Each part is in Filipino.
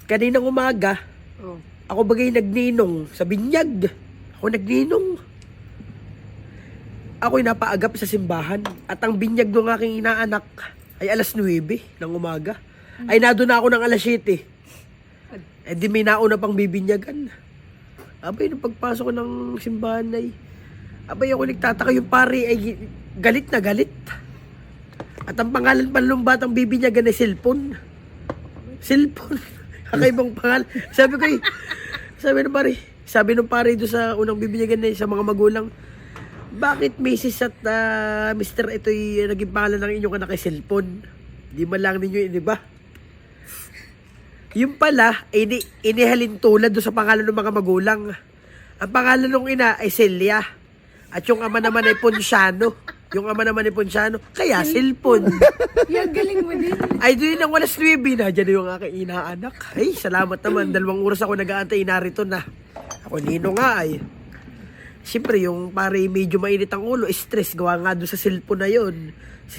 Kaninang umaga, Oh. ako bagay nagninong sa binyag. Ako nagninong. Ako'y napaagap sa simbahan. At ang binyag ng aking inaanak ay alas 9 ng umaga. Ay nado na ako ng alas 7. Eh di may nauna pang bibinyagan. Abay, nung pagpasok ko ng simbahan ay, abay ako nagtataka, yung pari ay galit na galit. At ang pangalan pa ng batang bibinyagan ay cellphone. Cellphone. Kakaibang pangalan. Sabi ng pare doon sa unang bibinyagan na sa mga magulang, bakit Mrs. at Mr. ito'y naging pangalan ng inyong anak ay cellphone? Di man lang ninyo, di ba? Yung pala, inihalin tulad doon sa pangalan ng mga magulang. Ang pangalan ng ina ay Celia. At yung ama naman ay Ponciano. Kaya cellphone. Yung galing mo din. Ay, doon ang walas 9 na. Diyan yung aking inaanak. Ay, salamat naman. 2 oras ako nag-aantay, narito na. Ako nino nga ay. Siyempre, yung pare medyo mainit ang ulo, stress. Gawa nga doon sa cellphone na yun.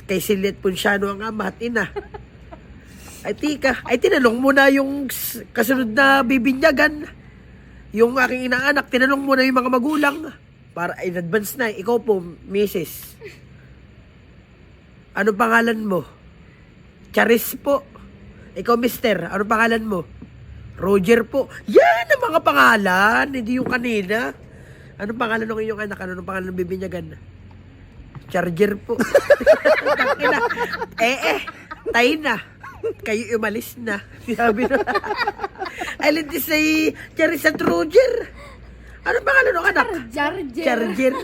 Kay Celia at Ponciano ang ama at ina. Ay, tika. Ay, tinanong mo na yung kasunod na bibinyagan. Yung aking inaanak, tinanong mo na yung mga magulang. Para in advance na. Ikaw po, Mrs. Ano pangalan mo? Charis po. Ikaw, Mister. Ano pangalan mo? Roger po. Yan ang mga pangalan. Hindi yung kanina. Anong pangalan ng inyong anak? Anong pangalan ng bibinyagan? Charger po. Tayo na. Kayo umalis na. Sabi na. I let this say, Charis at Roger. Anong pangalan ng anak? Charger. Charger.